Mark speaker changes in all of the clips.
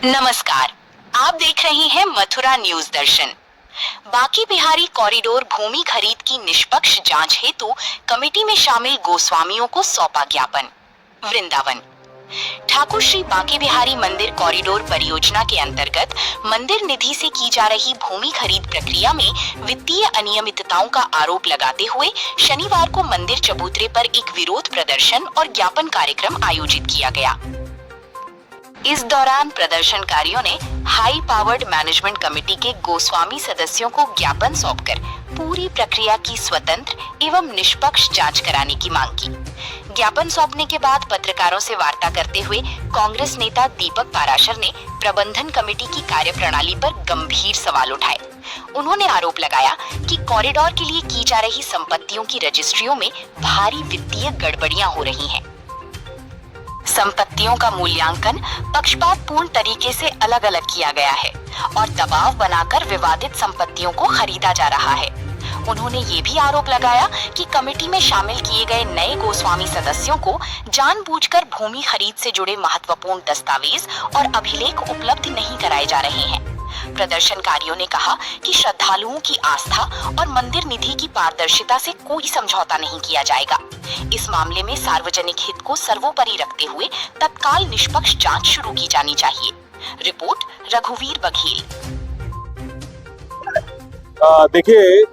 Speaker 1: नमस्कार, आप देख रहे हैं मथुरा न्यूज दर्शन। बांके बिहारी कॉरिडोर भूमि खरीद की निष्पक्ष जांच हेतु कमेटी में शामिल गोस्वामियों को सौंपा ज्ञापन। वृंदावन ठाकुर श्री बांके बिहारी मंदिर कॉरिडोर परियोजना के अंतर्गत मंदिर निधि से की जा रही भूमि खरीद प्रक्रिया में वित्तीय अनियमितताओं का आरोप लगाते हुए शनिवार को मंदिर चबूतरे पर एक विरोध प्रदर्शन और ज्ञापन कार्यक्रम आयोजित किया गया। इस दौरान प्रदर्शनकारियों ने हाई पावर्ड मैनेजमेंट कमेटी के गोस्वामी सदस्यों को ज्ञापन सौंपकर पूरी प्रक्रिया की स्वतंत्र एवं निष्पक्ष जांच कराने की मांग की। ज्ञापन सौंपने के बाद पत्रकारों से वार्ता करते हुए कांग्रेस नेता दीपक पाराशर ने प्रबंधन कमेटी की कार्यप्रणाली पर गंभीर सवाल उठाए। उन्होंने आरोप लगाया कि कॉरिडोर के लिए की जा रही संपत्तियों की रजिस्ट्रियों में भारी वित्तीय गड़बड़ियां हो रही हैं। संपत्तियों का मूल्यांकन पक्षपातपूर्ण तरीके से अलग अलग किया गया है और दबाव बनाकर विवादित संपत्तियों को खरीदा जा रहा है। उन्होंने ये भी आरोप लगाया कि कमेटी में शामिल किए गए नए गोस्वामी सदस्यों को जानबूझकर भूमि खरीद से जुड़े महत्वपूर्ण दस्तावेज और अभिलेख उपलब्ध नहीं कराए जा रहे हैं। प्रदर्शनकारियों ने कहा कि श्रद्धालुओं की आस्था और मंदिर निधि की पारदर्शिता से कोई समझौता नहीं किया जाएगा। इस मामले में सार्वजनिक हित को सर्वोपरि रखते हुए तत्काल निष्पक्ष जांच शुरू की जानी चाहिए। रिपोर्ट रघुवीर बघेल।
Speaker 2: देखिए,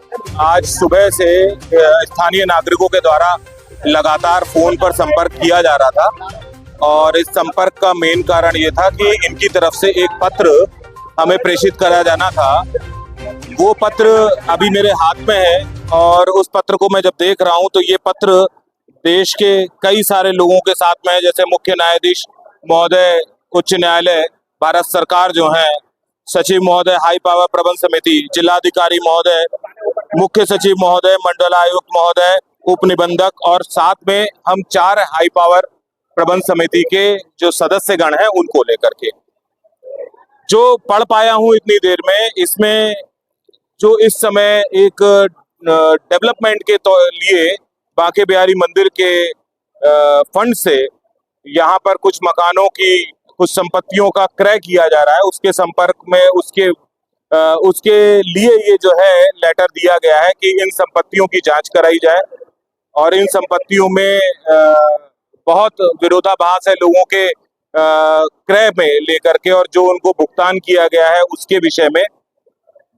Speaker 2: आज सुबह से स्थानीय नागरिकों के द्वारा लगातार फोन पर संपर्क किया जा रहा था और इस संपर्क का मेन कारण ये था कि इनकी तरफ से एक पत्र हमें प्रेषित करा जाना था। वो पत्र अभी मेरे हाथ में है और उस पत्र को मैं जब देख रहा हूँ तो ये पत्र देश के कई सारे लोगों के साथ में है, जैसे मुख्य न्यायाधीश महोदय उच्च न्यायालय भारत सरकार जो है, सचिव महोदय हाई पावर प्रबंध समिति, जिलाधिकारी महोदय, मुख्य सचिव महोदय, मंडलायुक्त महोदय, उप निबंधक और साथ में हम 4 हाई पावर प्रबंध समिति के जो सदस्यगण हैं उनको लेकर के जो पढ़ पाया हूं इतनी देर में, इसमें जो इस समय एक डेवलपमेंट के लिए बांके बिहारी मंदिर के फंड से यहाँ पर कुछ मकानों की कुछ संपत्तियों का क्रय किया जा रहा है, उसके संपर्क में उसके लिए ये जो है लेटर दिया गया है कि इन संपत्तियों की जांच कराई जाए और इन संपत्तियों में बहुत विरोधाभास है लोगों के क्रय में लेकर के, और जो उनको भुगतान किया गया है उसके विषय में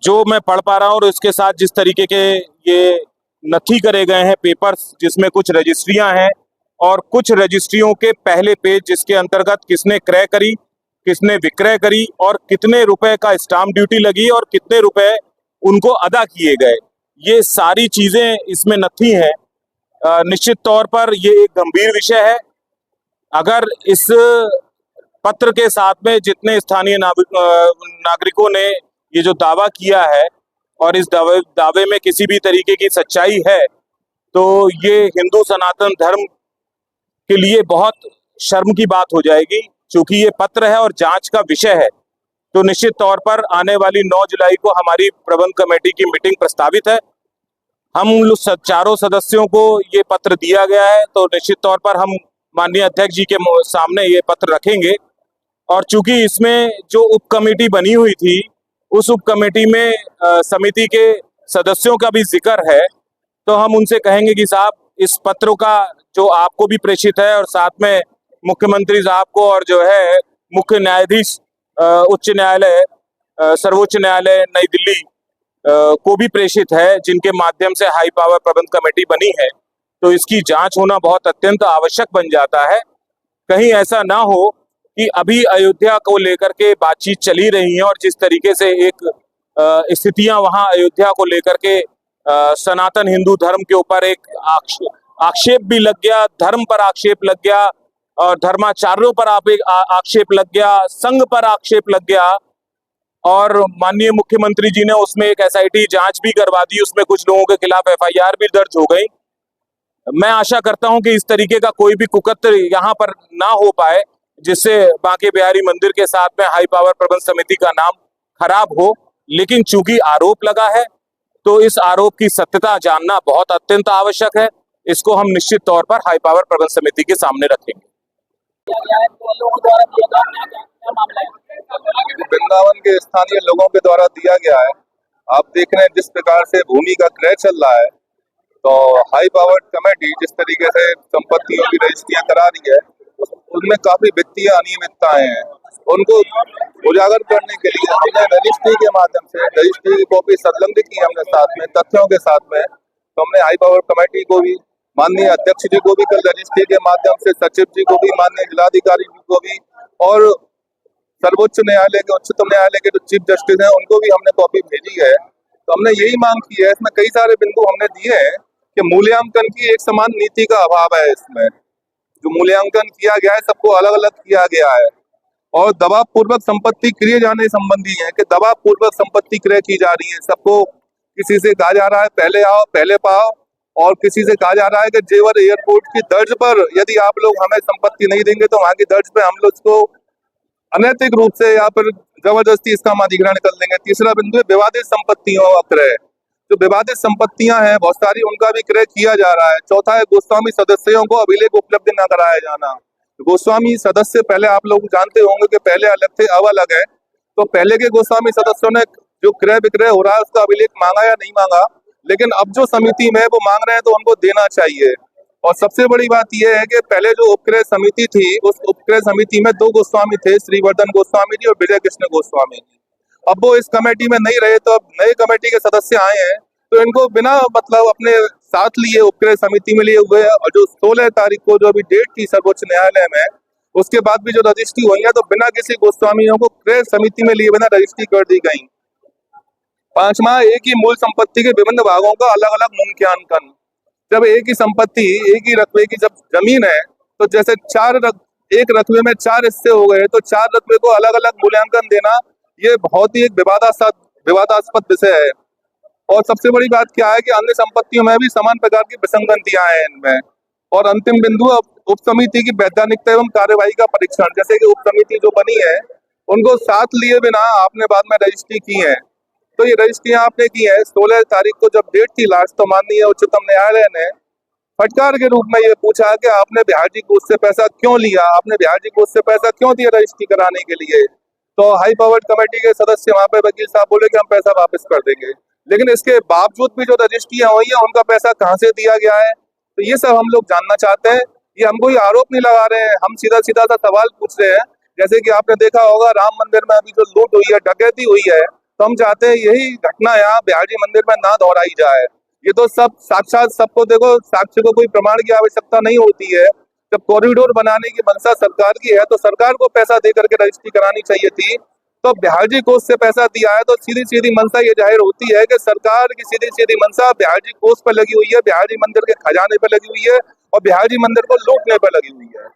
Speaker 2: जो मैं पढ़ पा रहा हूँ और इसके साथ जिस तरीके के ये नथी करे गए हैं पेपर्स, जिसमें कुछ रजिस्ट्रियां हैं और कुछ रजिस्ट्रियों के पहले पेज जिसके अंतर्गत किसने क्रय करी, किसने विक्रय करी और कितने रुपए का स्टाम्प ड्यूटी लगी और कितने रुपए उनको अदा किए गए, ये सारी चीजें इसमें नथी हैं। निश्चित तौर पर ये एक गंभीर विषय है। अगर इस पत्र के साथ में जितने स्थानीय नागरिकों ने ये जो दावा किया है और इस दावे में किसी भी तरीके की सच्चाई है तो ये हिंदू सनातन धर्म के लिए बहुत शर्म की बात हो जाएगी। क्योंकि ये पत्र है और जांच का विषय है तो निश्चित तौर पर आने वाली 9 जुलाई को हमारी प्रबंध कमेटी की मीटिंग प्रस्तावित है। हम चारों सदस्यों को ये पत्र दिया गया है तो निश्चित तौर पर हम माननीय अध्यक्ष जी के सामने ये पत्र रखेंगे और चूंकि इसमें जो उप कमेटी बनी हुई थी उस उप कमेटी में समिति के सदस्यों का भी जिक्र है तो हम उनसे कहेंगे कि साहब इस पत्र का जो आपको भी प्रेषित है और साथ में मुख्यमंत्री साहब को और जो है मुख्य न्यायाधीश उच्च न्यायालय सर्वोच्च न्यायालय नई दिल्ली को भी प्रेषित है, जिनके माध्यम से हाई पावर प्रबंध कमेटी बनी है, तो इसकी जांच होना बहुत अत्यंत आवश्यक बन जाता है। कहीं ऐसा ना हो कि अभी अयोध्या को लेकर के बातचीत चली रही है और जिस तरीके से एक स्थितियां वहां अयोध्या को लेकर के सनातन हिंदू धर्म के ऊपर एक आक्षेप भी लग गया, धर्म पर आक्षेप लग गया और धर्माचार्यों पर आक्षेप लग गया, संघ पर आक्षेप लग गया और माननीय मुख्यमंत्री जी ने उसमें एक SIT जांच भी करवा दी, उसमें कुछ लोगों के खिलाफ FIR भी दर्ज हो गई। मैं आशा करता हूं कि इस तरीके का कोई भी कुकर्म यहाँ पर ना हो पाए जिससे बांके बिहारी मंदिर के साथ में हाई पावर प्रबंध समिति का नाम खराब हो। लेकिन चूंकि आरोप लगा है तो इस आरोप की सत्यता जानना बहुत अत्यंत आवश्यक है। इसको हम निश्चित तौर पर हाई पावर प्रबंध समिति के सामने रखेंगे।
Speaker 3: वृंदावन के स्थानीय लोगों के द्वारा दिया गया है। आप देख रहे हैं जिस प्रकार से भूमि का क्रय चल रहा है, तो हाई पावर्ड कमेटी जिस तरीके से संपत्तियों की रजिस्ट्रियां करा रही है, उसमें काफी वित्तीय अनियमितताएं हैं। उनको उजागर करने के लिए हमने रजिस्ट्री के माध्यम से रजिस्ट्री की कॉपी संलग्न की, हमने साथ में तथ्यों के साथ में। तो हमने हाई पावर्ड कमेटी को भी, माननीय अध्यक्ष जी को भी कल रजिस्ट्री के माध्यम से, सचिव जी को भी, माननीय जिलाधिकारी जी को भी, और सर्वोच्च न्यायालय के, उच्चतम न्यायालय के जो चीफ जस्टिस हैं उनको भी हमने कॉपी भेजी है। तो हमने यही मांग की है, इसमें कई सारे बिंदु हमने दिए हैं कि मूल्यांकन की एक समान नीति का अभाव है। इसमें जो मूल्यांकन किया गया है सबको अलग अलग किया गया है, और दबाव पूर्वक संपत्ति क्रय जाने संबंधी है कि दबाव पूर्वक संपत्ति क्रय की जा रही है। सबको किसी से कहा जा रहा है पहले आओ पहले पाओ, और किसी से कहा जा रहा है कि जेवर एयरपोर्ट की दर्ज पर यदि आप लोग हमें संपत्ति नहीं देंगे तो वहां की दर्ज पे हम लोग इसको अनैतिक रूप से या फिर जबरदस्ती इसका हम अधिग्रहण कर लेंगे। तीसरा बिंदु है विवादित संपत्तियों का क्रय। जो विवादित संपत्तियां हैं बहुत सारी, उनका भी क्रय किया जा रहा है। चौथा है गोस्वामी सदस्यों को अभिलेख उपलब्ध न कराया जाना। गोस्वामी सदस्य पहले आप लोग जानते होंगे कि पहले अलग थे, अब अलग है। तो पहले के गोस्वामी सदस्यों ने जो क्रय विक्रय हो रहा है उसका अभिलेख मांगा या नहीं मांगा, लेकिन अब जो समिति में वो मांग रहे हैं तो उनको देना चाहिए। और सबसे बड़ी बात यह है कि पहले जो उपक्रय समिति थी, उस उपक्रय समिति में 2 गोस्वामी थे, श्रीवर्धन गोस्वामी जी और विजय कृष्ण गोस्वामी जी। अब वो इस कमेटी में नहीं रहे, तो अब नए कमेटी के सदस्य आए हैं, तो इनको बिना मतलब अपने साथ लिए उपक्रय समिति में लिए हुए, और जो 16 तारीख को जो अभी डेट थी सर्वोच्च न्यायालय में, उसके बाद भी जो रजिस्ट्री हुई है तो बिना किसी गोस्वामियों को क्रय समिति में लिए बिना रजिस्ट्री कर दी गई। 5वां, एक ही मूल संपत्ति के विभिन्न भागों का अलग अलग मूल्यांकन। जब एक ही संपत्ति, एक ही रकबे की जब जमीन है, तो जैसे एक रकबे में 4 हिस्से हो गए, तो 4 रकबे को अलग अलग मूल्यांकन देना, ये बहुत ही एक विवादास्पद विषय है। और सबसे बड़ी बात क्या है कि अन्य संपत्तियों में भी समान प्रकार की विसंगतियां हैं इनमें। और अंतिम बिंदु, उप समिति की वैधानिकता एवं कार्यवाही का परीक्षण। जैसे कि उप समिति जो बनी है उनको साथ लिए बिना आपने बाद में रजिस्ट्री की है, तो ये रजिस्ट्रियां आपने की है। 16 तारीख को जब डेट थी लास्ट, तो माननीय उच्चतम न्यायालय ने फटकार के रूप में ये पूछा कि आपने बिहार जी कोष से पैसा क्यों लिया, आपने बिहार जी कोष से पैसा क्यों दिया रजिस्ट्री कराने के लिए। तो हाई पावर्ड कमेटी के सदस्य वहां पे वकील साहब बोले कि हम पैसा वापस कर देंगे, लेकिन इसके बावजूद भी जो रजिस्ट्रियां हुई है उनका पैसा कहाँ से दिया गया है, तो ये सब हम लोग जानना चाहते हैं। ये हम कोई आरोप नहीं लगा रहे हैं, हम सीधा सीधा सा सवाल पूछ रहे हैं। जैसे कि आपने देखा होगा राम मंदिर में अभी जो लूट हुई है, डकैती हुई है, तो हम चाहते हैं यही घटना यहाँ बिहार जी मंदिर में ना दोहराई जाए। ये तो सब साक्षात, सबको देखो, साक्ष्य को कोई प्रमाण की आवश्यकता नहीं होती है। जब कॉरिडोर बनाने की मंशा सरकार की है तो सरकार को पैसा दे करके रजिस्ट्री करानी चाहिए थी। तो बिहार जी कोष से पैसा दिया है तो सीधी सीधी मंशा ये जाहिर होती है कि सरकार की सीधी सीधी मंशा बिहार जी कोष पर लगी हुई है, बिहार जी मंदिर के खजाने पर लगी हुई है, और बिहार जी मंदिर को लूटने पर लगी हुई है।